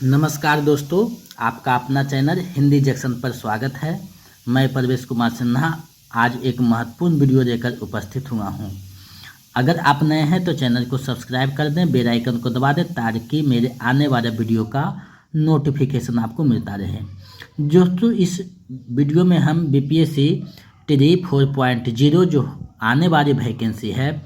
नमस्कार दोस्तों, आपका अपना चैनल हिंदी जंक्शन पर स्वागत है। मैं परवेश कुमार सिन्हा आज एक महत्वपूर्ण वीडियो लेकर उपस्थित हुआ हूं। अगर आप नए हैं तो चैनल को सब्सक्राइब कर दें, बेल आइकन को दबा दें ताकि मेरे आने वाले वीडियो का नोटिफिकेशन आपको मिलता रहे। दोस्तों, इस वीडियो में हम बीपीएससी टी 4.0 जो आने वाली वैकेंसी है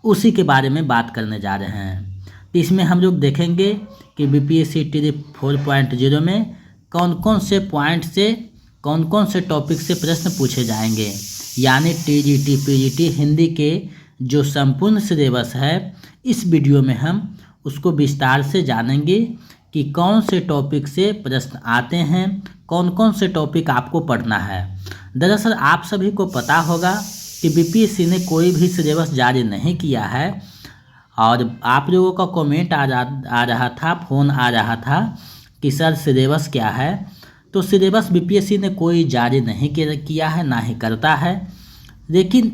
उसी के बारे में बात करने जा रहे हैं। तो इसमें हम लोग देखेंगे कि बीपीएससी टी 4.0 में कौन कौन से पॉइंट से कौन कौन से टॉपिक से प्रश्न पूछे जाएंगे, यानी टीजीटी पीजीटी हिंदी के जो संपूर्ण सिलेबस है इस वीडियो में हम उसको विस्तार से जानेंगे कि कौन से टॉपिक से प्रश्न आते हैं, कौन कौन से टॉपिक आपको पढ़ना है। दरअसल आप सभी को पता होगा कि बीपीएससी ने कोई भी सिलेबस जारी नहीं किया है और आप लोगों का कमेंट आ रहा था, फ़ोन आ रहा था कि सर सिलेबस क्या है। तो सिलेबस बीपीएससी ने कोई जारी नहीं किया है, ना ही करता है। लेकिन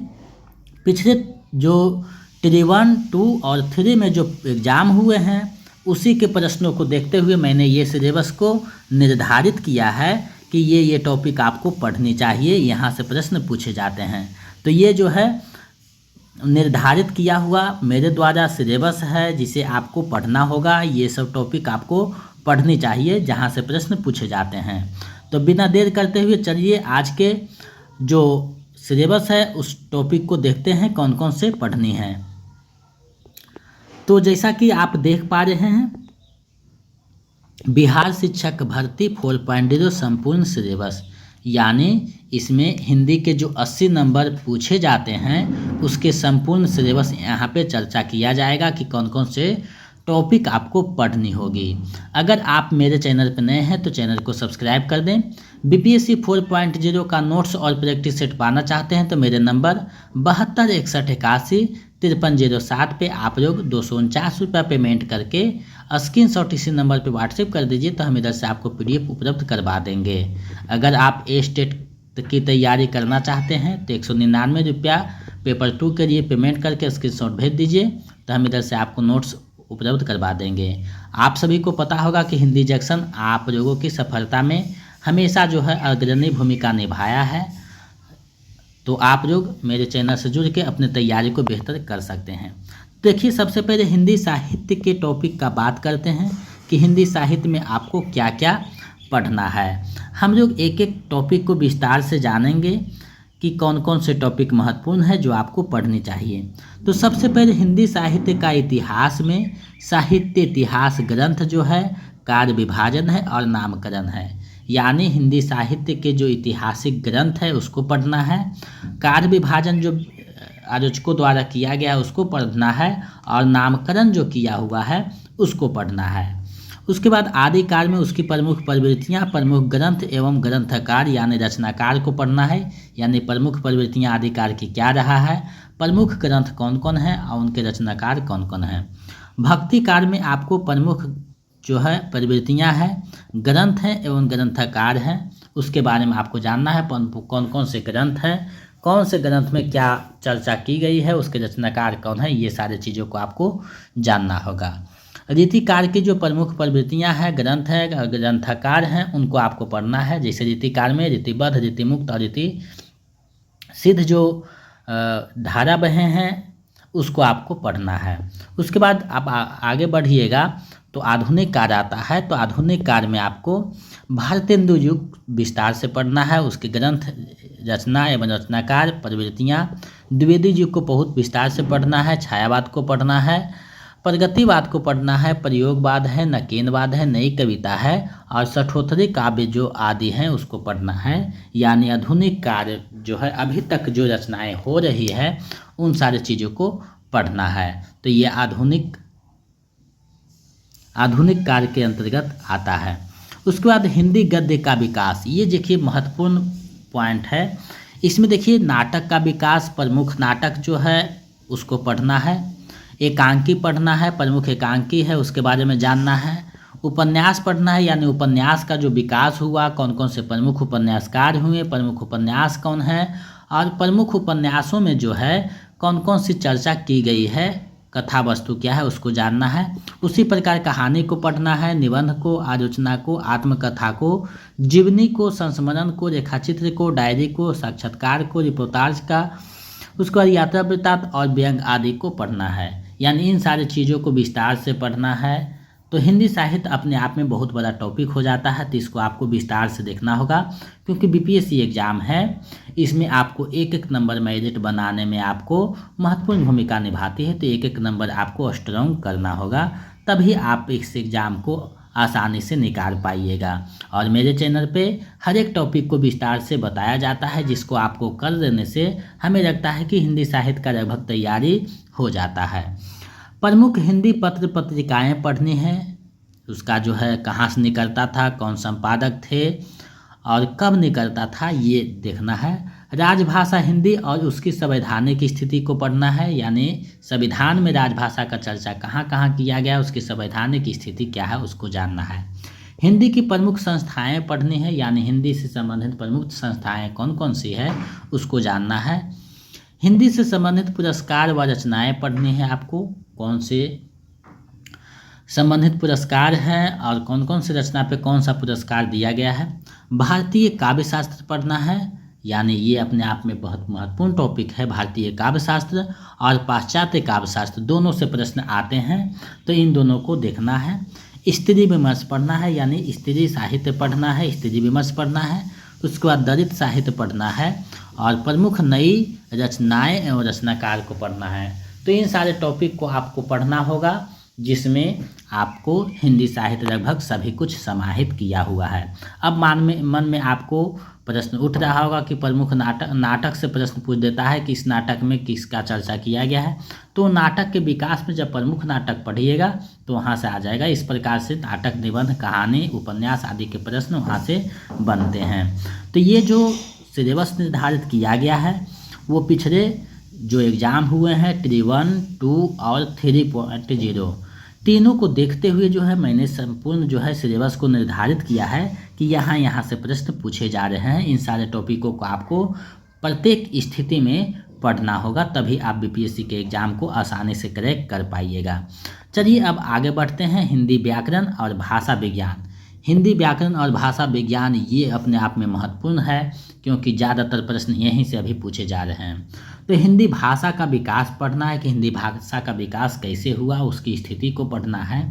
पिछले जो टी 1, 2 और 3 में जो एग्ज़ाम हुए हैं उसी के प्रश्नों को देखते हुए मैंने ये सिलेबस को निर्धारित किया है कि ये टॉपिक आपको पढ़नी चाहिए, यहाँ से प्रश्न पूछे जाते हैं। तो ये जो है निर्धारित किया हुआ मेरे द्वारा सिलेबस है जिसे आपको पढ़ना होगा। ये सब टॉपिक आपको पढ़नी चाहिए जहाँ से प्रश्न पूछे जाते हैं। तो बिना देर करते हुए चलिए आज के जो सिलेबस है उस टॉपिक को देखते हैं कौन कौन से पढ़नी है। तो जैसा कि आप देख पा रहे हैं, बिहार शिक्षक भर्ती 4.0 संपूर्ण सिलेबस, यानी इसमें हिंदी के जो 80 नंबर पूछे जाते हैं उसके संपूर्ण सिलेबस यहाँ पे चर्चा किया जाएगा कि कौन कौन से टॉपिक आपको पढ़नी होगी। अगर आप मेरे चैनल पर नए हैं तो चैनल को सब्सक्राइब कर दें। बीपीएससी 4.0 का नोट्स और प्रैक्टिस सेट पाना चाहते हैं तो मेरे नंबर 7261815307 पे आप लोग 249 रुपये पेमेंट करके स्क्रीनशॉट इसी नंबर पे व्हाट्सएप कर दीजिए, तो हम इधर से आपको पीडीएफ उपलब्ध करवा देंगे। अगर आप स्टेट की तैयारी करना चाहते हैं तो 199 रुपया पेपर 2 के लिए पेमेंट करके स्क्रीनशॉट भेज दीजिए, तो हम इधर से आपको नोट्स उपलब्ध करवा देंगे। आप सभी को पता होगा कि हिंदी जंक्शन आप लोगों की सफलता में हमेशा जो है अग्रणी भूमिका निभाया है। तो आप लोग मेरे चैनल से जुड़ के अपनी तैयारी को बेहतर कर सकते हैं। देखिए, सबसे पहले हिंदी साहित्य के टॉपिक का बात करते हैं कि हिंदी साहित्य में आपको क्या क्या पढ़ना है। हम लोग एक एक टॉपिक को विस्तार से जानेंगे कि कौन कौन से टॉपिक महत्वपूर्ण है जो आपको पढ़नी चाहिए। तो सबसे पहले हिंदी साहित्य का इतिहास में साहित्य इतिहास ग्रंथ जो है, कार्य विभाजन है और नामकरण है, यानी हिंदी साहित्य के जो ऐतिहासिक ग्रंथ है उसको पढ़ना है। कार्य विभाजन जो आलोचकों द्वारा किया गया उसको पढ़ना है और नामकरण जो किया हुआ है उसको पढ़ना है। उसके बाद आदिकाल में उसकी प्रमुख प्रवृत्तियां, प्रमुख ग्रंथ एवं ग्रंथकार यानी रचनाकार को पढ़ना है, यानी प्रमुख प्रवृत्तियां आदिकाल की क्या रहा है, प्रमुख ग्रंथ कौन कौन है और उनके रचनाकार कौन कौन हैं। भक्ति काल में आपको प्रमुख जो है प्रवृत्तियां हैं, ग्रंथ हैं एवं ग्रंथकार हैं, उसके बारे में आपको जानना है। कौन कौन से ग्रंथ हैं, कौन से ग्रंथ में क्या चर्चा की गई है, उसके रचनाकार कौन है, ये सारी चीज़ों को आपको जानना होगा। रीतिकार की जो प्रमुख प्रवृत्तियां हैं, ग्रंथ हैं, ग्रंथकार हैं, उनको आपको पढ़ना है। जैसे रीतिकार में रीतिबद्ध, रीतिमुक्त और रीति सिद्ध जो धारा बहे हैं उसको आपको पढ़ना है। उसके बाद आप आगे बढ़िएगा तो आधुनिक काल आता है। तो आधुनिक काल में आपको भारतेंदु युग विस्तार से पढ़ना है, उसके ग्रंथ, रचना एवं रचनाकार, प्रवृत्तियाँ। द्विवेदी युग को बहुत विस्तार से पढ़ना है। छायावाद को पढ़ना है, प्रगतिवाद को पढ़ना है, प्रयोगवाद है, नकेनवाद है, नई कविता है और सठोत्तरी काव्य जो आदि हैं उसको पढ़ना है। यानी आधुनिक काल जो है, अभी तक जो रचनाएं हो रही है उन सारी चीज़ों को पढ़ना है। तो ये आधुनिक काल के अंतर्गत आता है। उसके बाद हिंदी गद्य का विकास, ये देखिए महत्वपूर्ण पॉइंट है। इसमें देखिए नाटक का विकास, प्रमुख नाटक जो है उसको पढ़ना है। एकांकी पढ़ना है, प्रमुख एकांकी है उसके बारे में जानना है। उपन्यास पढ़ना है, यानी उपन्यास का जो विकास हुआ, कौन कौन से प्रमुख उपन्यासकार हुए, प्रमुख उपन्यास कौन है और प्रमुख उपन्यासों में जो है कौन कौन सी चर्चा की गई है कथा वस्तु क्या है उसको जानना है। उसी प्रकार कहानी को पढ़ना है, निबंध को, आलोचना को, आत्मकथा को, जीवनी को, संस्मरण को, रेखाचित्र को, डायरी को, साक्षात्कार को, रिपोर्टाज का, उसके बाद यात्रा वृत्तांत और व्यंग आदि को पढ़ना है। यानी इन सारी चीज़ों को विस्तार से पढ़ना है। तो हिंदी साहित्य अपने आप में बहुत बड़ा टॉपिक हो जाता है, तो इसको आपको विस्तार से देखना होगा, क्योंकि बीपीएससी एग्जाम है, इसमें आपको एक एक नंबर मेरिट बनाने में आपको महत्वपूर्ण भूमिका निभाती है। तो एक एक नंबर आपको स्ट्रॉन्ग करना होगा, तभी आप इस एग्ज़ाम को आसानी से निकाल पाइएगा। और मेरे चैनल पे हर एक टॉपिक को विस्तार से बताया जाता है, जिसको आपको कर देने से हमें लगता है कि हिंदी साहित्य का लगभग तैयारी हो जाता है। प्रमुख हिंदी पत्र पत्रिकाएं पढ़नी है, उसका जो है कहाँ से निकलता था, कौन संपादक थे और कब निकलता था, ये देखना है। राजभाषा हिंदी और उसकी संवैधानिक स्थिति को पढ़ना है, यानी संविधान में राजभाषा का चर्चा कहाँ कहाँ किया गया, उसकी संवैधानिक स्थिति क्या है उसको जानना है। हिंदी की प्रमुख संस्थाएं पढ़नी है, यानी हिंदी से संबंधित प्रमुख संस्थाएं कौन कौन सी है उसको जानना है। हिंदी से संबंधित पुरस्कार व रचनाएं पढ़नी है आपको, कौन से संबंधित पुरस्कार हैं और कौन कौन सी रचना पे कौन सा पुरस्कार दिया गया है। भारतीय काव्य शास्त्र पढ़ना है, यानी ये अपने आप में बहुत महत्वपूर्ण टॉपिक है। भारतीय काव्य शास्त्र और पाश्चात्य काव्य शास्त्र दोनों से प्रश्न आते हैं, तो इन दोनों को देखना है। स्त्री विमर्श पढ़ना है, यानी स्त्री साहित्य पढ़ना है, स्त्री विमर्श पढ़ना है। उसके बाद दलित साहित्य पढ़ना है और प्रमुख नई रचनाएं एवं रचनाकार को पढ़ना है। तो इन सारे टॉपिक को आपको पढ़ना होगा, जिसमें आपको हिंदी साहित्य लगभग सभी कुछ समाहित किया हुआ है। अब मन में आपको प्रश्न उठ रहा होगा कि प्रमुख नाटक से प्रश्न पूछ देता है कि इस नाटक में किसका चर्चा किया गया है। तो नाटक के विकास में जब प्रमुख नाटक पढ़िएगा तो वहाँ से आ जाएगा। इस प्रकार से नाटक, निबंध, कहानी, उपन्यास आदि के प्रश्न वहाँ से बनते हैं। तो ये जो सिलेबस निर्धारित किया गया है वो पिछले जो एग्ज़ाम हुए हैं T1, 2 और 3.0 तीनों को देखते हुए जो है मैंने संपूर्ण जो है सिलेबस को निर्धारित किया है कि यहाँ से प्रश्न पूछे जा रहे हैं। इन सारे टॉपिकों को आपको प्रत्येक स्थिति में पढ़ना होगा, तभी आप बीपीएससी के एग्ज़ाम को आसानी से क्रैक कर पाइएगा। चलिए अब आगे बढ़ते हैं। हिंदी व्याकरण और भाषा विज्ञान। हिंदी व्याकरण और भाषा विज्ञान ये अपने आप में महत्वपूर्ण है, क्योंकि ज़्यादातर प्रश्न यहीं से अभी पूछे जा रहे हैं। तो हिंदी भाषा का विकास पढ़ना है कि हिंदी भाषा का विकास कैसे हुआ, उसकी स्थिति को पढ़ना है।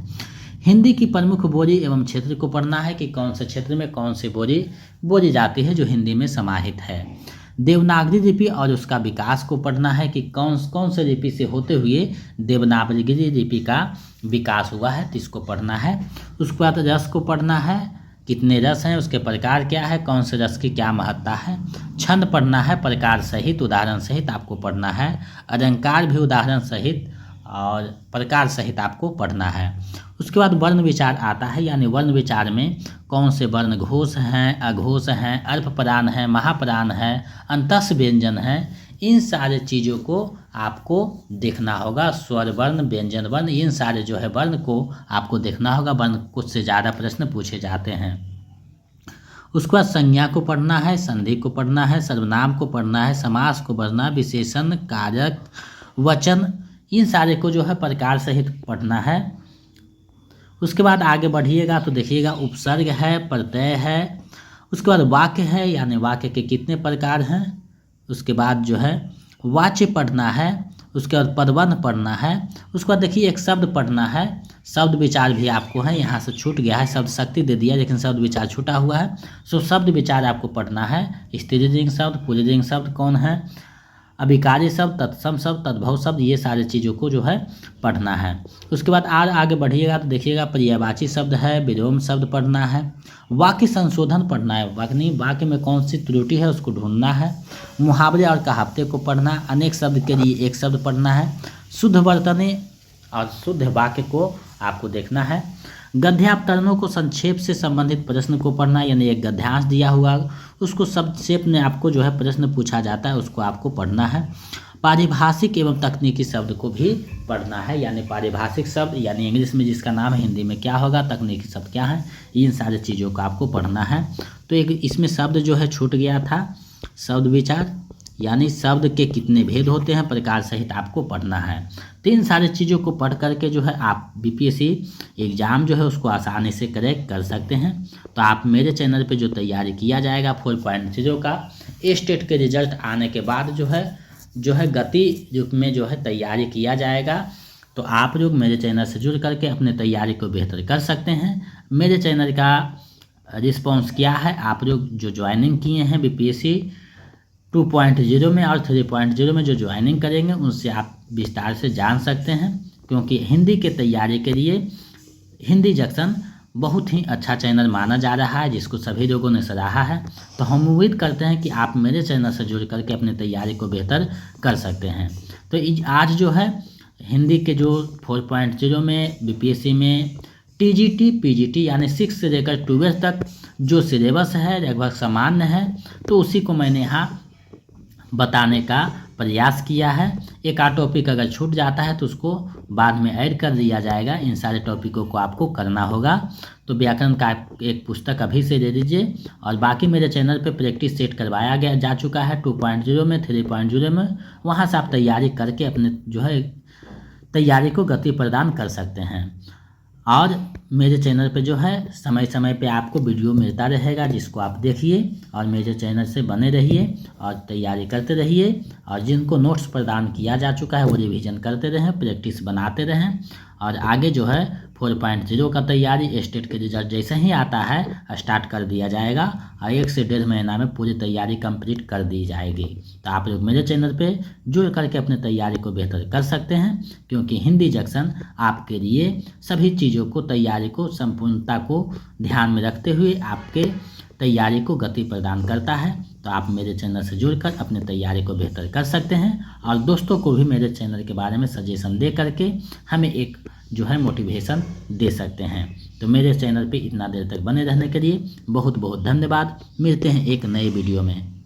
हिंदी की प्रमुख बोली एवं क्षेत्र को पढ़ना है कि कौन से क्षेत्र में कौन सी बोली बोली जाती है जो हिंदी में समाहित है। देवनागरी लिपि और उसका विकास को पढ़ना है कि कौन से लिपि से होते हुए देवनागरी लिपि का विकास हुआ है, तो इसको पढ़ना है। उसके बाद रस को पढ़ना है, कितने रस हैं, उसके प्रकार क्या है, कौन से रस की क्या महत्ता है। छंद पढ़ना है, प्रकार सहित उदाहरण सहित आपको पढ़ना है। अलंकार भी उदाहरण सहित और प्रकार सहित आपको पढ़ना है। उसके बाद वर्ण विचार आता है, यानी वर्ण विचार में कौन से वर्ण घोष हैं, अघोष हैं, अल्पप्राण हैं, महाप्राण हैं, अंतस व्यंजन हैं। इन सारे चीज़ों को आपको देखना होगा। स्वर वर्ण, व्यंजन वर्ण, इन सारे जो है वर्ण को आपको देखना होगा। वर्ण कुछ से ज़्यादा प्रश्न पूछे जाते हैं। उसके बाद संज्ञा को पढ़ना है, संधि को पढ़ना है, सर्वनाम को पढ़ना है, समास को पढ़ना, विशेषण, कारक, वचन, इन सारे को जो है प्रकार सहित पढ़ना है। उसके बाद आगे बढ़िएगा तो देखिएगा उपसर्ग है, प्रत्यय है, उसके बाद वाक्य है, यानी वाक्य के कितने प्रकार हैं। उसके बाद जो है वाच्य पढ़ना है, उसके बाद पदबंध पढ़ना है। उसके बाद देखिए एक शब्द पढ़ना है, शब्द विचार भी आपको है, यहाँ से छूट गया है, शब्द शक्ति दे दिया लेकिन शब्द विचार छूटा हुआ है। सो शब्द विचार आपको पढ़ना है। स्त्रीलिंग शब्द, पुल्लिंग शब्द कौन है, अभिकारी शब्द, तत्सम शब्द, तद्भव शब्द, ये सारे चीज़ों को जो है पढ़ना है। उसके बाद आगे बढ़िएगा तो देखिएगा पर्यायवाची शब्द है, विलोम शब्द पढ़ना है। वाक्य संशोधन पढ़ना है, वाक्य में कौन सी त्रुटि है उसको ढूंढना है। मुहावरे और कहावते को पढ़ना है। अनेक शब्द के लिए एक शब्द पढ़ना है। शुद्ध वर्तनी और शुद्ध वाक्य को आपको देखना है। गद्यावतरणों को संक्षेप से संबंधित प्रश्न को पढ़ना, यानी एक गद्यांश दिया हुआ उसको संक्षेप में आपको जो है प्रश्न पूछा जाता है, उसको आपको पढ़ना है। पारिभाषिक एवं तकनीकी शब्द को भी पढ़ना है, यानी पारिभाषिक शब्द यानी इंग्लिश में जिसका नाम है हिंदी में क्या होगा, तकनीकी शब्द क्या है, इन सारी चीज़ों को आपको पढ़ना है। तो एक इसमें शब्द जो है छूट गया था, शब्द विचार, यानी शब्द के कितने भेद होते हैं प्रकार सहित आपको पढ़ना है। तो इन सारी चीज़ों को पढ़ करके जो है आप बीपीएससी एग्ज़ाम जो है उसको आसानी से क्रैक कर सकते हैं। तो आप मेरे चैनल पे जो तैयारी किया जाएगा 4.0 का स्टेट के रिजल्ट आने के बाद जो है गति रूप में जो है तैयारी किया जाएगा। तो आप लोग मेरे चैनल से जुड़ करके अपने तैयारी को बेहतर कर सकते हैं। मेरे चैनल का रिस्पॉन्स क्या है, आप लोग जो ज्वाइनिंग किए हैं बीपीएससी 2.0 में और 3.0 में जो ज्वाइनिंग करेंगे उनसे आप विस्तार से जान सकते हैं, क्योंकि हिंदी के तैयारी के लिए हिंदी जंक्शन बहुत ही अच्छा चैनल माना जा रहा है, जिसको सभी लोगों ने सराहा है। तो हम उम्मीद करते हैं कि आप मेरे चैनल से जुड़ करके अपनी तैयारी को बेहतर कर सकते हैं। तो आज जो है हिंदी के जो 4.0 में बीपीएससी में टीजीटी पीजीटी यानी 6 से लेकर 12 तक जो सिलेबस है लगभग सामान्य है, तो उसी को मैंने यहाँ बताने का प्रयास किया है। एक आध टॉपिक अगर छूट जाता है तो उसको बाद में ऐड कर दिया जाएगा। इन सारे टॉपिकों को आपको करना होगा। तो व्याकरण का एक पुस्तक अभी से दे दीजिए, और बाकी मेरे चैनल पे प्रैक्टिस सेट करवाया गया जा चुका है 2.0 में 3.0 में, वहाँ से आप तैयारी करके अपने जो है तैयारी को गति प्रदान कर सकते हैं। और मेरे चैनल पे जो है समय समय पे आपको वीडियो मिलता रहेगा, जिसको आप देखिए और मेरे चैनल से बने रहिए और तैयारी करते रहिए। और जिनको नोट्स प्रदान किया जा चुका है वो रिवीजन करते रहें, प्रैक्टिस बनाते रहें। और आगे जो है 4.0 का तैयारी स्टेट के रिजल्ट जैसे ही आता है स्टार्ट कर दिया जाएगा और 1 से 1.5 महीना में पूरी तैयारी कंप्लीट कर दी जाएगी। तो आप लोग मेरे चैनल पे जुड़ करके अपने तैयारी को बेहतर कर सकते हैं, क्योंकि हिंदी जंक्शन आपके लिए सभी चीज़ों को तैयारी को संपूर्णता को ध्यान में रखते हुए आपके तैयारी को गति प्रदान करता है। तो आप मेरे चैनल से जुड़कर अपने तैयारी को बेहतर कर सकते हैं और दोस्तों को भी मेरे चैनल के बारे में सजेशन दे करके हमें एक जो है मोटिवेशन दे सकते हैं। तो मेरे चैनल पे इतना देर तक बने रहने के लिए बहुत बहुत धन्यवाद। मिलते हैं एक नए वीडियो में।